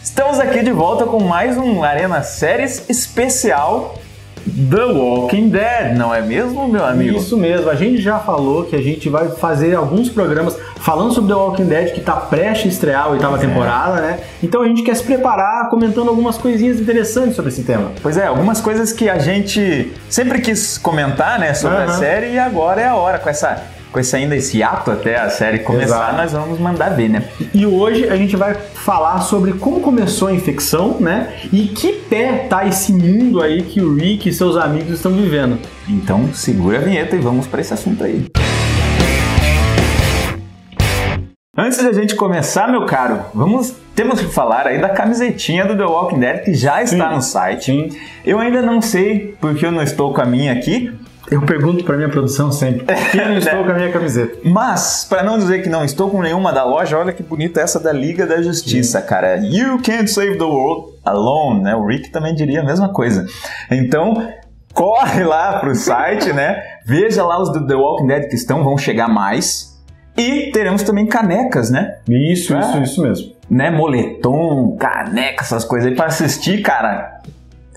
Estamos aqui de volta com mais um Arena Séries especial The Walking Dead, não é mesmo, meu amigo? Isso mesmo, a gente já falou que a gente vai fazer alguns programas falando sobre The Walking Dead, que está prestes a estrear a oitava temporada, né? Então a gente quer se preparar comentando algumas coisinhas interessantes sobre esse tema. Pois é, algumas coisas que a gente sempre quis comentar, né, sobre a série, e agora é a hora, com esse ato até a série começar. Exato. Nós vamos mandar ver, né? E hoje a gente vai falar sobre como começou a infecção, né? E que pé tá esse mundo aí que o Rick e seus amigos estão vivendo. Então segura a vinheta e vamos para esse assunto aí. Antes da gente começar, meu caro, temos que falar aí da camisetinha do The Walking Dead que já está no site. Sim. Eu ainda não sei porque eu não estou com a minha aqui. Eu pergunto pra minha produção sempre, por que eu não estou com a minha camiseta? Mas, pra não dizer que não estou com nenhuma da loja, olha que bonita essa da Liga da Justiça, cara. You can't save the world alone, né? O Rick também diria a mesma coisa. Então, corre lá pro site, né? Veja lá os do The Walking Dead que vão chegar mais. E teremos também canecas, né? Isso mesmo. Né? Moletom, caneca, essas coisas aí pra assistir, cara,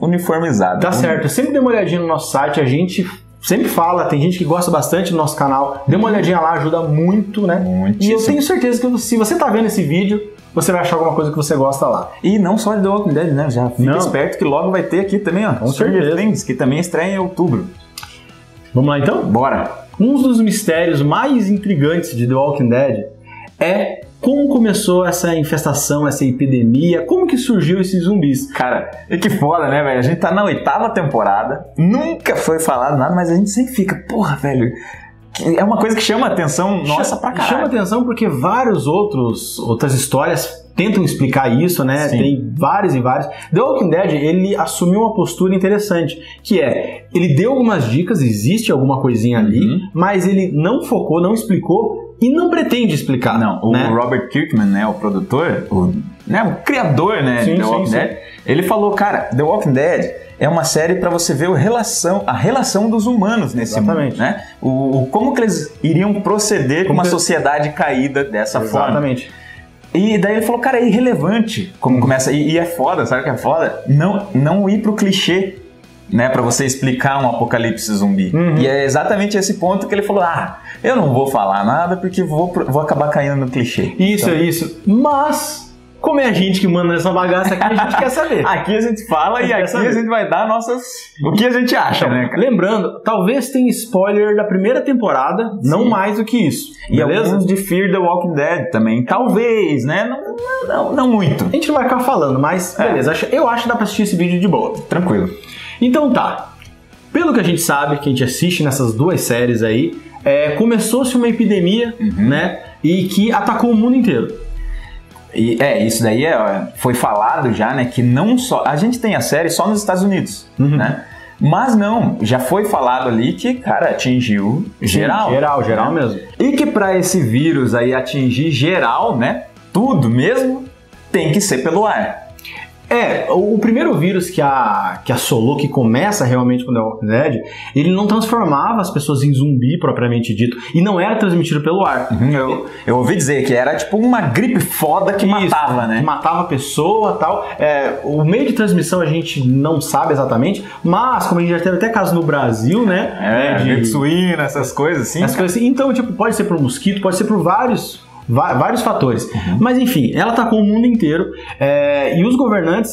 uniformizado. Tá certo, sempre dê uma olhadinha no nosso site, a gente sempre fala, tem gente que gosta bastante do nosso canal, dê uma olhadinha lá, ajuda muito, né? Muitíssimo. E eu tenho certeza que se você tá vendo esse vídeo, você vai achar alguma coisa que você gosta lá. E não só de The Walking Dead, né? Já fica esperto que logo vai ter aqui também, ó. Com Stranger Things, que também estreia em outubro. Vamos lá então? Bora! Um dos mistérios mais intrigantes de The Walking Dead é como começou essa infestação, essa epidemia, como que surgiu esses zumbis. Cara, e que foda, né, velho? A gente tá na 8ª temporada, nunca foi falado nada, mas a gente sempre fica, porra, velho, é uma coisa que chama a atenção nossa pra caralho. Chama atenção porque outras histórias tentam explicar isso, né? Sim. Tem vários e vários. The Walking Dead, ele assumiu uma postura interessante, que ele deu algumas dicas, existe alguma coisinha ali, mas ele não focou, não explicou e não pretende explicar. Não, o Robert Kirkman, né, o produtor, o criador, né, de The Walking Dead, ele falou, cara, The Walking Dead é uma série para você ver a relação dos humanos nesse mundo, né? Como que eles iriam proceder com uma sociedade caída dessa forma. Exatamente. E daí ele falou, cara, é irrelevante como começa, e é foda, sabe o que é foda? Não ir pro clichê, né, pra você explicar um apocalipse zumbi. E é exatamente esse ponto que ele falou, eu não vou falar nada porque vou acabar caindo no clichê. Isso. Mas, como é a gente que manda essa bagaça aqui, a gente quer saber. Aqui a gente fala e aqui a gente vai dar o que a gente acha, né, cara? Lembrando, talvez tenha spoiler da primeira temporada, não mais do que isso. E alguns de Fear the Walking Dead também, talvez, né? Não muito. A gente não vai ficar falando, mas beleza, eu acho que dá pra assistir esse vídeo de boa. Tranquilo. Então tá, pelo que a gente sabe, que a gente assiste nessas duas séries aí, começou-se uma epidemia, né, e que atacou o mundo inteiro. E isso daí foi falado já, né, que não só... A gente tem a série só nos Estados Unidos, né? Mas não, já foi falado ali que, cara, atingiu geral. Geral mesmo. E que pra esse vírus aí atingir geral, né, tudo tem que ser pelo ar. O primeiro vírus que assolou, que começa realmente com The Walking Dead, ele não transformava as pessoas em zumbi propriamente dito, e não era transmitido pelo ar. Eu ouvi dizer que era tipo uma gripe foda que matava, né? Que matava a pessoa e tal. O meio de transmissão a gente não sabe exatamente, mas como a gente já teve até casos no Brasil, né? De suína, essas coisas assim. Então, pode ser por mosquito, pode ser por vários fatores. Mas enfim, ela atacou o mundo inteiro e os governantes,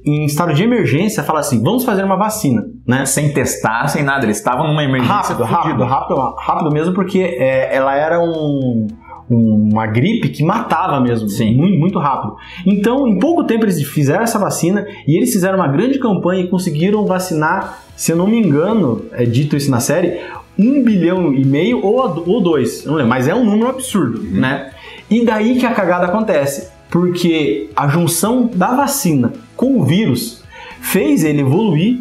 em estado de emergência, falaram assim, vamos fazer uma vacina, né? Sem testar, sem nada, eles estavam numa emergência rápido mesmo, porque ela era uma gripe que matava mesmo. Sim. Muito, muito rápido. Então, em pouco tempo eles fizeram essa vacina e eles fizeram uma grande campanha e conseguiram vacinar, se eu não me engano, é dito isso na série, 1,5 bilhão ou 2, não lembro, mas é um número absurdo, né? E daí que a cagada acontece, porque a junção da vacina com o vírus fez ele evoluir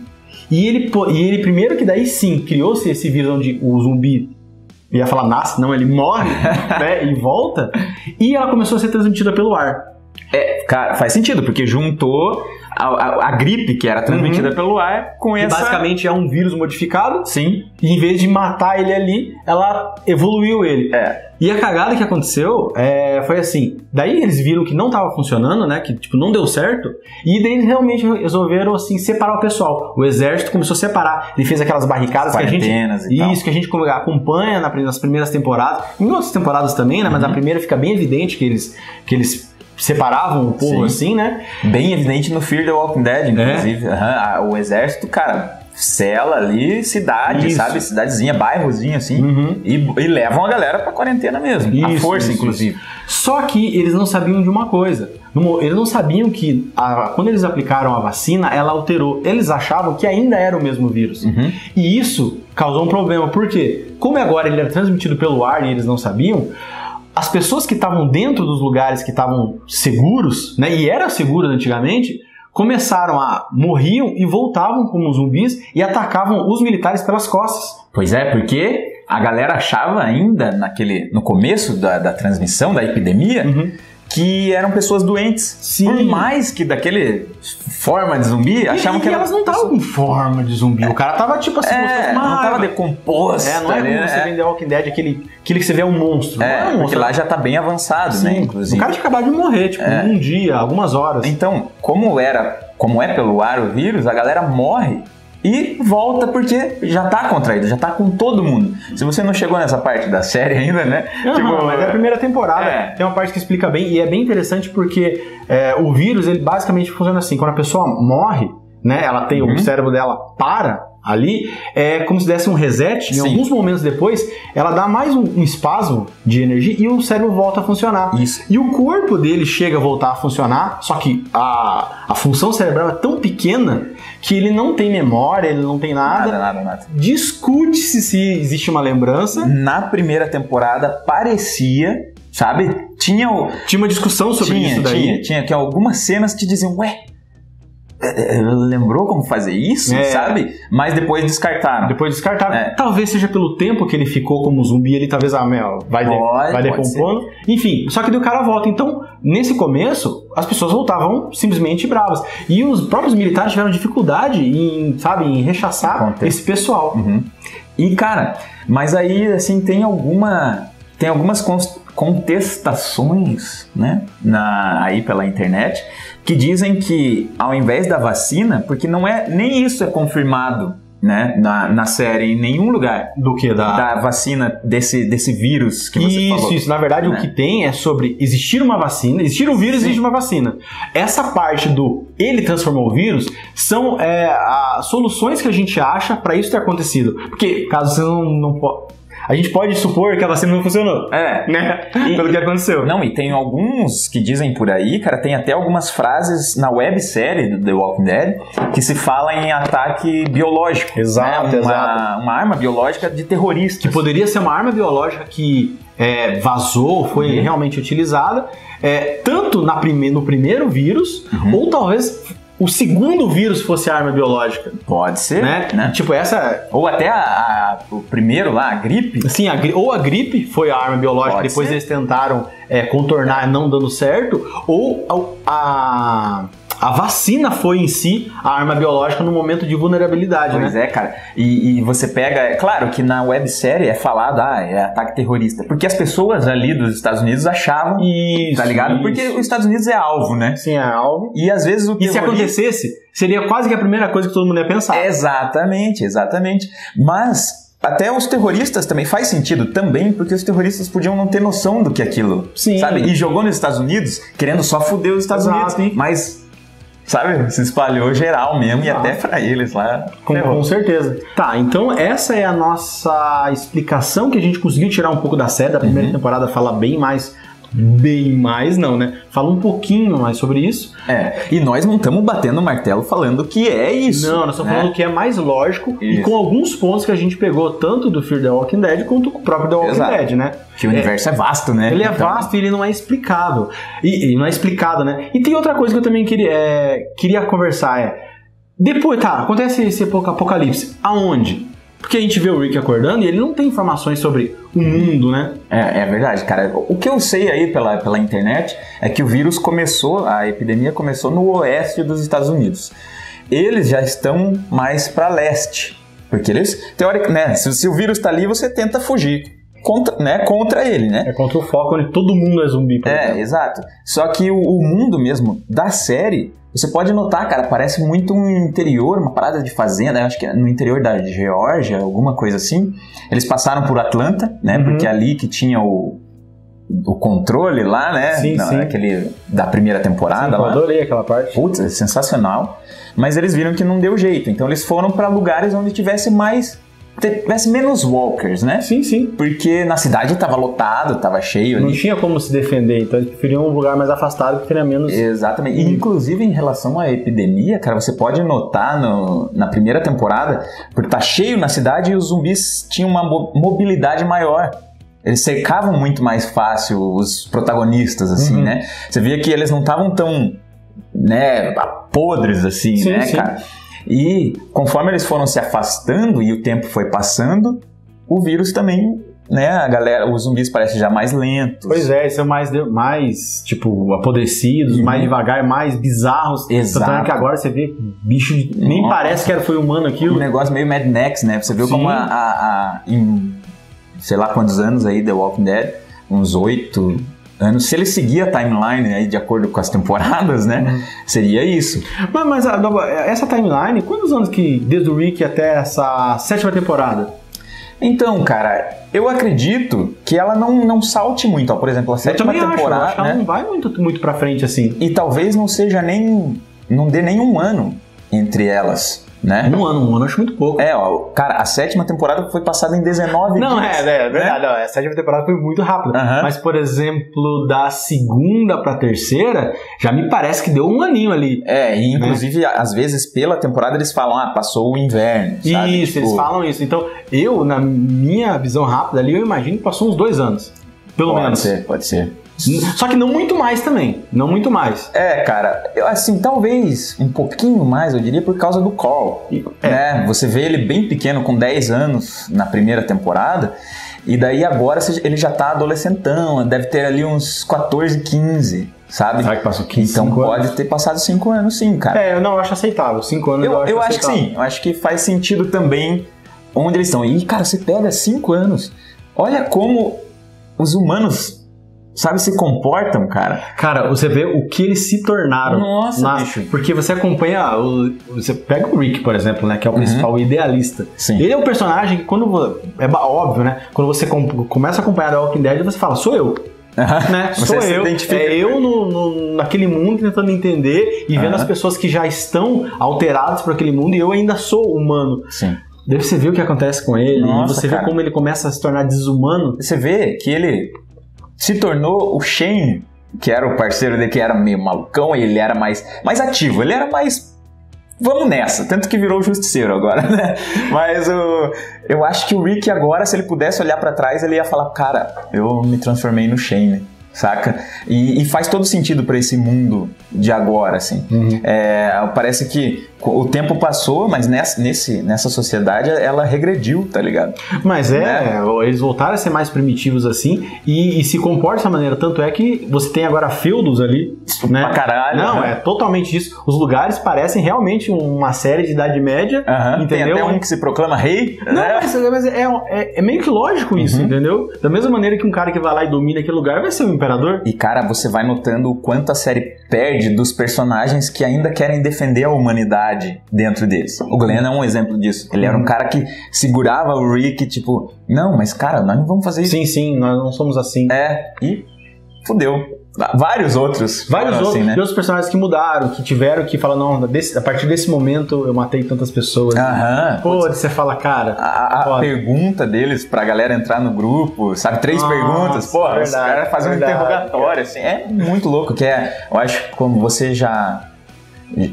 e ele primeiro que daí sim criou-se esse vírus onde o zumbi, eu ia falar nasce, não, ele morre, né, e volta, e ela começou a ser transmitida pelo ar. Cara, faz sentido, porque juntou a gripe que era transmitida pelo ar com essa... basicamente é um vírus modificado. Sim. E em vez de matar ele ali, ela evoluiu ele. E a cagada que aconteceu foi assim, daí eles viram que não estava funcionando, né, que tipo, não deu certo, e daí eles realmente resolveram assim, separar o pessoal. O exército começou a separar, ele fez aquelas barricadas que a gente... que a gente acompanha nas primeiras temporadas, em outras temporadas também, né, mas a primeira fica bem evidente que eles separavam o povo assim, né? Bem evidente no Fear the Walking Dead, inclusive. O exército, cara, cela ali, cidade, sabe? Cidadezinha, bairrozinho, assim. E levam a galera pra quarentena mesmo. A força, inclusive. Só que eles não sabiam de uma coisa. Eles não sabiam que quando eles aplicaram a vacina, ela alterou. Eles achavam que ainda era o mesmo vírus. E isso causou um problema. Por quê? Como agora ele era transmitido pelo ar e eles não sabiam, as pessoas que estavam dentro dos lugares que estavam seguros, né, e era seguro antigamente, começaram morriam e voltavam como zumbis e atacavam os militares pelas costas. Pois é, porque a galera achava ainda no começo da transmissão da epidemia que eram pessoas doentes. Sim. Por mais que daquele forma de zumbi, achavam que elas não estavam com forma de zumbi. O cara tava tipo assim, não tava decomposto. Não é como você vê em The Walking Dead, aquele que você vê um monstro. Não é um monstro. Porque lá já tá bem avançado, né, inclusive. O cara tinha acabado de morrer, tipo, um dia, algumas horas. Então, como é pelo ar o vírus, a galera morre e volta porque já tá contraído, já tá com todo mundo. Se você não chegou nessa parte da série ainda, né? Mas é a primeira temporada. Tem uma parte que explica bem e é bem interessante porque o vírus, ele basicamente funciona assim. Quando a pessoa morre, né? Ela tem o cérebro dela ali, é como se desse um reset. Em alguns momentos depois, ela dá mais um espasmo de energia e o cérebro volta a funcionar. Isso. E o corpo dele chega a voltar a funcionar, só que a função cerebral é tão pequena que ele não tem memória, ele não tem nada. Nada. Discute-se se existe uma lembrança. Na primeira temporada parecia, sabe? Tinha uma discussão sobre isso daí. Tinha que algumas cenas que diziam, lembrou como fazer isso, sabe? Mas depois descartaram. Talvez seja pelo tempo que ele ficou como zumbi, ele talvez vai decompondo. Enfim, só que daí o cara volta. Então, nesse começo, as pessoas voltavam simplesmente bravas. E os próprios militares tiveram dificuldade em rechaçar esse pessoal. E, cara, mas aí, assim, tem algumas contestações, né? Aí pela internet, que dizem que ao invés da vacina, porque nem isso é confirmado, né, na série em nenhum lugar. Do que? Da vacina desse vírus que você falou. Isso. Na verdade, o que tem é sobre existir uma vacina, existir um vírus, existe uma vacina. Essa parte do ele transformou o vírus são as soluções que a gente acha para isso ter acontecido. Porque caso você não a gente pode supor que a vacina não funcionou. Né? Pelo que aconteceu. Não, e tem alguns que dizem por aí, cara, tem até algumas frases na websérie do The Walking Dead que se fala em ataque biológico. Exato. Uma arma biológica de terroristas. Que poderia ser uma arma biológica que vazou, foi realmente utilizada, tanto no primeiro vírus, ou talvez o segundo vírus fosse a arma biológica. Pode ser, né? Tipo essa... Ou até o primeiro lá, a gripe. Sim, ou a gripe foi a arma biológica, depois eles tentaram contornar não dando certo, ou a vacina foi em si a arma biológica no momento de vulnerabilidade, Pois né? Cara. E você pega... Claro que na websérie é falado, é ataque terrorista. Porque as pessoas ali dos Estados Unidos achavam... Isso, tá ligado? Porque os Estados Unidos é alvo, né? Sim, é alvo. E às vezes o terrorista... E se acontecesse, seria quase que a primeira coisa que todo mundo ia pensar. Exatamente. Mas... Até os terroristas também faz sentido também, porque os terroristas podiam não ter noção do que é aquilo, sabe? E jogou nos Estados Unidos, querendo só foder os Estados Unidos, mas... Sabe? Se espalhou geral mesmo e até pra eles lá. Com certeza. Tá, então essa é a nossa explicação que a gente conseguiu tirar um pouco da série. Da primeira temporada fala bem mais não, né? Fala um pouquinho mais sobre isso. E nós não estamos batendo o martelo falando que é isso. Não, nós estamos falando que é mais lógico e com alguns pontos que a gente pegou tanto do Fear the Walking Dead quanto do próprio The Walking Dead, né? Que o universo é vasto, né? Ele é vasto e ele não é explicável. E não é explicado, né? E tem outra coisa que eu também queria conversar, depois, acontece esse apocalipse. Aonde? Porque a gente vê o Rick acordando e ele não tem informações sobre o mundo, né? É verdade, cara. O que eu sei aí pela internet é que o vírus a epidemia começou no oeste dos Estados Unidos. Eles já estão mais para leste, porque eles, teoricamente, né, se o vírus tá ali, você tenta fugir contra ele, né? É contra o foco onde todo mundo é zumbi. Exato. Só que o mundo mesmo da série, você pode notar, cara, parece muito um interior, uma parada de fazenda, acho que é no interior da Geórgia, alguma coisa assim. Eles passaram por Atlanta, né? Porque é ali que tinha o controle lá, né? Sim, sim. Aquele da primeira temporada. Sim, lá. Eu adorei aquela parte. Putz, é sensacional. Mas eles viram que não deu jeito, então eles foram para lugares onde tivesse menos walkers, né? Sim, sim. Porque na cidade tava lotado, tava cheio. Não tinha como se defender, então eles preferiam um lugar mais afastado que teria menos... Exatamente. E, inclusive, em relação à epidemia, cara, você pode notar na primeira temporada, porque tá cheio na cidade e os zumbis tinham uma mobilidade maior. Eles cercavam muito mais fácil os protagonistas, assim, né? Você via que eles não estavam tão, né, podres, assim, sim, né, sim. cara? E conforme eles foram se afastando e o tempo foi passando, o vírus também, né, os zumbis parecem já mais lentos. Pois é, eles são mais tipo, apodrecidos, mais devagar, mais bizarros. Exato. Tanto é que agora você vê bicho, nem parece que foi humano aquilo. Um negócio meio Mad Max, né? Você viu como em sei lá quantos anos aí, The Walking Dead, uns 8 anos, se ele seguir a timeline aí de acordo com as temporadas, né, seria isso. Mas essa timeline, quantos anos que desde o Rick até essa 7ª temporada? Então, cara, eu acredito que ela não salte muito, ó. Por exemplo, a 7ª temporada, acho que ela não vai muito pra frente assim. E talvez não seja não dê nem um ano entre elas. Né? Um ano eu acho muito pouco. Cara, a 7ª temporada foi passada em 19 Não, dias. É verdade, né? A 7ª temporada foi muito rápida. Mas, por exemplo, da 2ª pra 3ª, já me parece que deu um aninho ali. E inclusive, às vezes, pela temporada, eles falam, passou o inverno, sabe? Isso, eles falam isso. Então, na minha visão rápida ali, eu imagino que passou uns 2 anos. Pelo menos. Pode ser. Só que não muito mais também. Não muito mais. Cara, assim, talvez um pouquinho mais, eu diria, por causa do Carl. Né? Você vê ele bem pequeno, com 10 anos na primeira temporada, e daí agora ele já tá adolescentão, deve ter ali uns 14, 15, sabe? Será que passou 15? Então pode ter passado 5 anos sim, cara. Eu acho aceitável. 5 anos eu acho que sim. Eu acho que faz sentido também onde eles estão. E, cara, você pega 5 anos, olha como os humanos... sabe, se comportam, cara. Cara, você vê o que eles se tornaram. Nossa, bicho. Porque você acompanha... Você pega o Rick, por exemplo, né? Que é o principal, o idealista. Sim. Ele é um personagem que quando... É óbvio, né? Quando você começa a acompanhar The Walking Dead, você fala, sou eu. Né? Sou eu. Naquele mundo tentando entender e vendo as pessoas que já estão alteradas por aquele mundo e eu ainda sou humano. Sim. Daí você vê o que acontece com ele. Nossa, e você vê como ele começa a se tornar desumano. Você vê que ele... se tornou o Shane, que era o parceiro dele, que era meio malucão, e ele era mais ativo, ele era mais... Vamos nessa, tanto que virou o justiceiro agora, né? Mas eu acho que o Rick agora, se ele pudesse olhar pra trás, ele ia falar, cara, eu me transformei no Shane, saca? E faz todo sentido pra esse mundo de agora, assim. Parece que o tempo passou, mas nessa sociedade ela regrediu, tá ligado? Mas eles voltaram a ser mais primitivos assim e se comportam dessa maneira. Tanto é que você tem agora feudos ali, né? Pra caralho. Não, é totalmente isso. Os lugares parecem realmente uma série de Idade Média, entendeu? Tem até um que se proclama rei. Não, né? mas é meio que lógico isso, entendeu? Da mesma maneira que um cara que vai lá e domina aquele lugar vai ser um imperador. E, cara, você vai notando o quanto a série perde dos personagens que ainda querem defender a humanidade dentro deles. O Glenn é um exemplo disso. Ele era um cara que segurava o Rick, tipo, não, mas cara, nós não vamos fazer isso. Sim, nós não somos assim. E fudeu. Vários outros, assim, né? E outros personagens que mudaram, que tiveram que falar, não, a partir desse momento eu matei tantas pessoas. Pô, você fala, cara... A pergunta deles pra galera entrar no grupo, sabe? 3 perguntas. Pô, os caras fazem um interrogatório, assim. É muito louco, eu acho que como você já...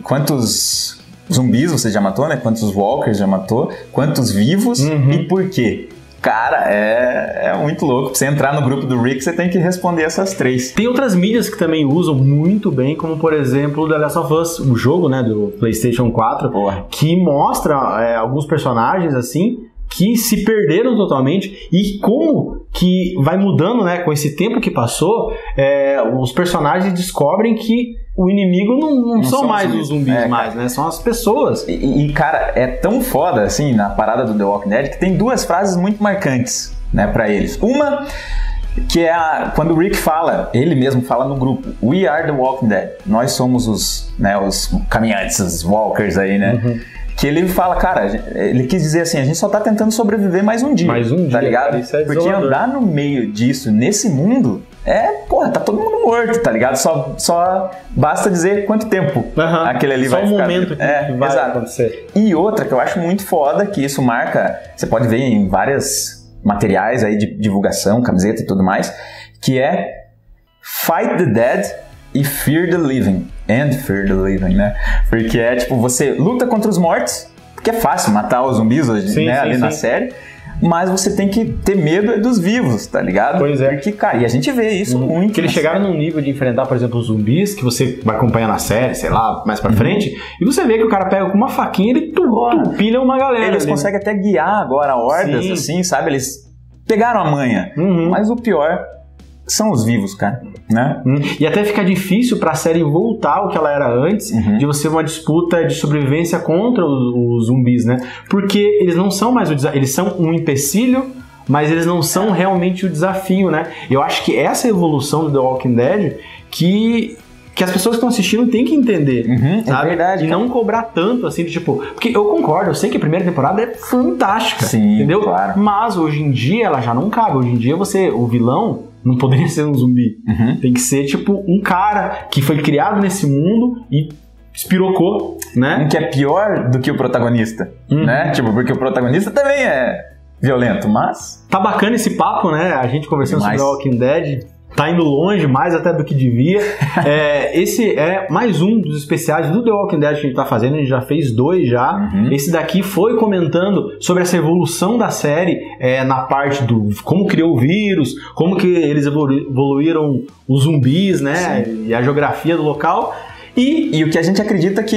Quantos zumbis você já matou, né? Quantos walkers já matou? Quantos vivos? E por quê? Cara, é muito louco. Pra você entrar no grupo do Rick, você tem que responder essas 3. Tem outras mídias que também usam muito bem, como por exemplo The Last of Us, o jogo, né, do PlayStation 4, que mostra alguns personagens assim que se perderam totalmente e como que vai mudando, né, com esse tempo que passou, os personagens descobrem que o inimigo não são mais os zumbis mais, né, são as pessoas. E, cara, é tão foda, assim, na parada do The Walking Dead, que tem duas frases muito marcantes, né, pra eles. Uma, que é quando o Rick fala, ele mesmo fala no grupo, "We are the Walking Dead", nós somos os caminhantes, os walkers aí, né? Que ele fala, cara, ele quis dizer assim, a gente só tá tentando sobreviver mais um dia. Tá ligado? Isso é porque andar no meio disso, nesse mundo, tá todo mundo morto, tá ligado? Só basta dizer quanto tempo aquele ali vai ficar. Só o momento que vai acontecer. E outra que eu acho muito foda, que isso marca, você pode ver em vários materiais aí de divulgação, camiseta e tudo mais, que é "Fight the dead e fear the living". And fear the living, né? Porque é tipo, você luta contra os mortos, porque é fácil matar os zumbis ali na série, mas você tem que ter medo dos vivos, tá ligado? Pois é. Porque, cara, e a gente vê isso muito. Porque eles chegaram num nível de enfrentar, por exemplo, os zumbis, que você vai acompanhar na série, sei lá, mais pra frente, e você vê que o cara pega com uma faquinha e ele pilha uma galera. Eles conseguem até guiar agora hordas, assim, sabe? Eles pegaram a manha. Mas o pior são os vivos, cara, né? E até fica difícil pra série voltar ao que ela era antes, de você uma disputa de sobrevivência contra os zumbis, né? Porque eles não são mais eles são um empecilho, mas eles não são realmente o desafio, né? Eu acho que essa evolução do The Walking Dead que as pessoas que estão assistindo têm que entender, sabe? É verdade. E não cobrar tanto, assim, tipo... Porque eu concordo, eu sei que a primeira temporada é fantástica, sim, entendeu? Claro. Mas hoje em dia ela já não cabe. Hoje em dia o vilão não poderia ser um zumbi. Tem que ser, tipo, um cara que foi criado nesse mundo e espirocou, né? Um que é pior do que o protagonista, né? Tipo, porque o protagonista também é violento, mas... Tá bacana esse papo, né? A gente conversando sobre The Walking Dead... Tá indo longe, mais até do que devia. Esse é mais um dos especiais do The Walking Dead que a gente tá fazendo. A gente já fez 2 já. Esse daqui foi comentando sobre essa evolução da série na parte do como criou o vírus, como que eles evoluíram os zumbis, né? Sim. E a geografia do local. E o que a gente acredita que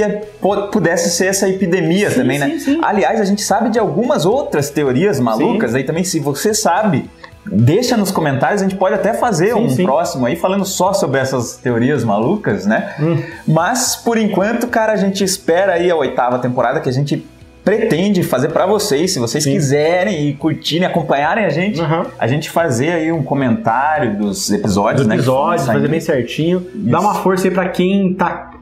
pudesse ser essa epidemia também, né? Sim. Aliás, a gente sabe de algumas outras teorias malucas aí também. Se você sabe... Deixa nos comentários, a gente pode até fazer próximo aí falando só sobre essas teorias malucas, né? Mas, por enquanto, cara, a gente espera aí a 8ª temporada que a gente pretende fazer pra vocês, se vocês quiserem e curtirem, acompanharem a gente fazer aí um comentário dos episódios, né? Fazer bem certinho. Isso. Dá uma força aí pra quem tá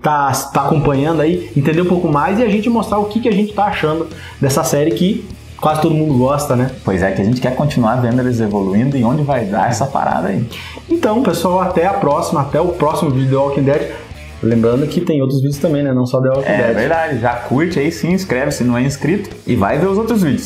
acompanhando aí, entender um pouco mais e a gente mostrar o que a gente tá achando dessa série que quase todo mundo gosta, né? Pois é, que a gente quer continuar vendo eles evoluindo e onde vai dar essa parada aí. Então, pessoal, até a próxima, até o próximo vídeo do The Walking Dead. Lembrando que tem outros vídeos também, né? Não só The Walking Dead. É verdade, já curte aí, se inscreve se não é inscrito e vai ver os outros vídeos.